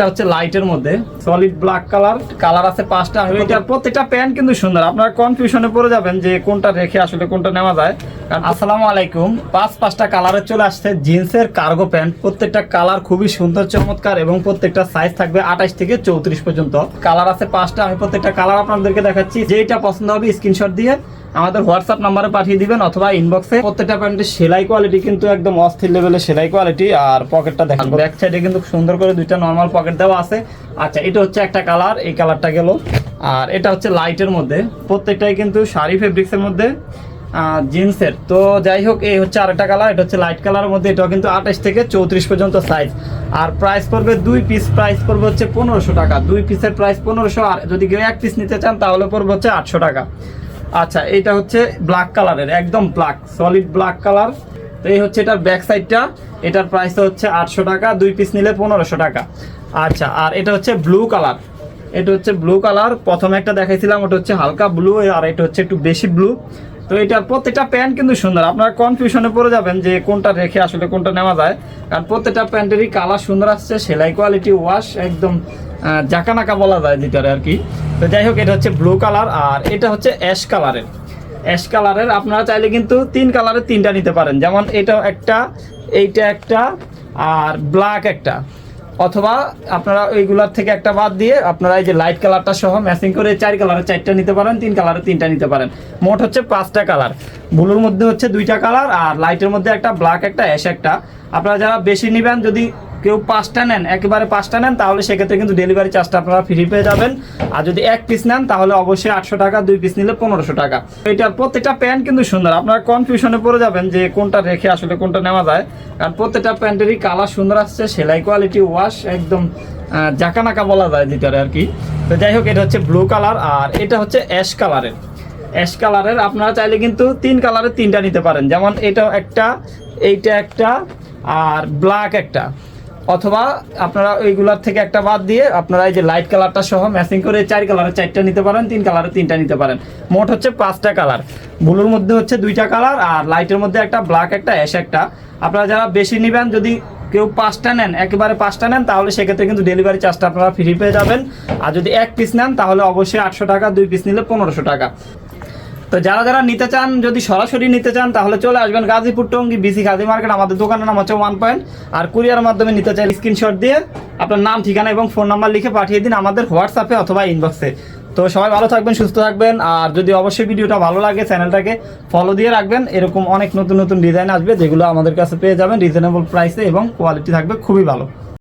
এটা হচ্ছে লাইটের মধ্যে সলিড ব্ল্যাক কালার আছে 5টা। এটার প্রত্যেকটা প্যান্ট কিন্তু সুন্দর, আপনারা কনফিউশনে পড়ে যাবেন যে কোনটা রেখে আসলে কোনটা নেওয়া যায়। কারণ আসসালামু আলাইকুম, 5টা কালারে চলে আসছে জিন্সের কার্গো প্যান্ট। প্রত্যেকটা কালার খুবই সুন্দর চমৎকার এবং প্রত্যেকটা সাইজ থাকবে 28 থেকে 34 পর্যন্ত। কালার আছে 5টা। আমি প্রত্যেকটা কালার আপনাদেরকে দেখাচ্ছি, যেটা পছন্দ হবে স্ক্রিনশট দিয়ে আমাদের হোয়াটসঅ্যাপ নাম্বারে পাঠিয়ে দিবেন অথবা ইনবক্সে। প্রত্যেকটা প্যান্টের সেলাই কোয়ালিটি কিন্তু একদম অস্থির লেভেলের সেলাই কোয়ালিটি। আর পকেটটা দেখেন, ব্যাক সাইডে কিন্তু সুন্দর করে দুইটা নর্মাল পকেট দেওয়া আছে। আচ্ছা, এটা হচ্ছে একটা কালার, এই কালারটা গেল। আর এটা হচ্ছে লাইটের মধ্যে, প্রত্যেকটাই কিন্তু শাড়ি ফেব্রিক্সের মধ্যে জিন্সের। তো যাই হোক, এই হচ্ছে আরেকটা কালার, এটা হচ্ছে লাইট কালারের মধ্যে। এটাও কিন্তু 28 থেকে 34 পর্যন্ত সাইজ। আর প্রাইস পড়বে 2 পিস, প্রাইস পড়বে হচ্ছে 1500 টাকা। 2 পিসের প্রাইস 1500। আর যদি কেউ 1 পিস নিতে চান তাহলে পড়বে হচ্ছে 800 টাকা। আচ্ছা, এটা হচ্ছে ব্ল্যাক কালারের, একদম ব্ল্যাক সলিড ব্ল্যাক কালার। তো এই হচ্ছে এটার ব্যাক সাইডটা, এটার প্রাইস হচ্ছে 800 টাকা। 2 পিস নিলে 1500 টাকা। আচ্ছা, আর এটা হচ্ছে ব্লু কালার, এটা হচ্ছে ব্লু কালার। প্রথমে একটা দেখাইছিলাম, ওটা হচ্ছে হালকা ব্লু, আর এটা হচ্ছে একটু বেশি ব্লু। তো এটার প্রত্যেকটা প্যান্ট কিন্তু সুন্দর, আপনারা কনফিউশনে পড়ে যাবেন যে কোনটা রেখে আসলে কোনটা নেওয়া যায়। কারণ প্রত্যেকটা প্যান্টেরই কালার সুন্দর আসছে, সেলাই কোয়ালিটি ওয়াশ একদম জাকানাকা বলা যায় যেটারে আর কি। তো যাই হোক, এটা হচ্ছে ব্লু কালার। আর এটা হচ্ছে অ্যাশ কালারের। আপনারা চাইলে কিন্তু 3 কালারের 3টা নিতে পারেন, যেমন এটা একটা, এইটা একটা, আর ব্ল্যাক একটা। অথবা আপনারা এইগুলার থেকে একটা বাদ দিয়ে আপনারা এই যে লাইট কালারটা সহ ম্যাচিং করে 4 কালারের 4টা নিতে পারেন, 3 কালারের 3টা নিতে পারেন। মোট হচ্ছে 5টা কালার। ব্লুর মধ্যে হচ্ছে 2টা কালার, আর লাইটের মধ্যে একটা, ব্ল্যাক একটা, অ্যাশ একটা। আপনারা যারা বেশি নেবেন, যদি কেউ 5টা নেন, একেবারে 5টা নেন, তাহলে সেক্ষেত্রে কিন্তু ডেলিভারি চার্জটা আপনারা ফ্রি পেয়ে যাবেন। আর যদি 1 পিস নেন তাহলে অবশ্যই 800 টাকা, 2 পিস নিলে 1500 টাকা। এটার প্রত্যেকটা প্যান্ট কিন্তু সুন্দর, আপনারা কনফিউশনে পড়ে যাবেন যে কোনটা রেখে আসলে কোনটা নেওয়া যায়। কারণ প্রত্যেকটা প্যান্টেরই কালার সুন্দর আসছে, সেলাই কোয়ালিটি ওয়াশ একদম জাকানাকা বলা যায় যেটারে আর কি। তো যাই হোক, এটা হচ্ছে ব্লু কালার। আর এটা হচ্ছে অ্যাশ কালারের। আপনারা চাইলে কিন্তু 3 কালারের 3টা নিতে পারেন, যেমন এটা একটা, এইটা একটা, আর ব্ল্যাক একটা। অথবা আপনারা এইগুলার থেকে একটা বাদ দিয়ে আপনারা এই যে লাইট কালারটা সহ ম্যাচিং করে 4 কালারের 4টা নিতে পারেন, 3 কালারের 3টা নিতে পারেন। মোট হচ্ছে 5টা কালার। ব্লুর মধ্যে হচ্ছে 2টা কালার, আর লাইটের মধ্যে একটা, ব্ল্যাক একটা, অ্যাশ একটা। আপনারা যারা বেশি নেবেন, যদি কেউ 5টা নেন, একেবারে 5টা নেন, তাহলে সেক্ষেত্রে কিন্তু ডেলিভারি চার্জটা আপনারা ফ্রি পেয়ে যাবেন। আর যদি 1 পিস নেন তাহলে অবশ্যই 800 টাকা, 2 পিস নিলে 1500 টাকা। তো যারা নিতে চান, যদি সরাসরি নিতে চান তাহলে চলে আসবেন গাজীপুর টঙ্গী বিসি খাদি মার্কেট। আমাদের দোকানের নাম হচ্ছে 1 পয়েন্ট। আর কুরিয়ার মাধ্যমে নিতে চাইলে স্ক্রিনশট দিয়ে আপনার নাম, ঠিকানা এবং ফোন নাম্বার লিখে পাঠিয়ে দিন আমাদের হোয়াটসঅ্যাপে অথবা ইনবক্সে। তো সবাই ভালো থাকবেন, সুস্থ থাকবেন। আর যদি অবশ্যই ভিডিওটা ভালো লাগে, চ্যানেলটাকে ফলো দিয়ে রাখবেন। এরকম অনেক নতুন নতুন ডিজাইন আসবে, যেগুলো আমাদের কাছে পেয়ে যাবেন রিজনেবল প্রাইসে এবং কোয়ালিটি থাকবে খুবই ভালো।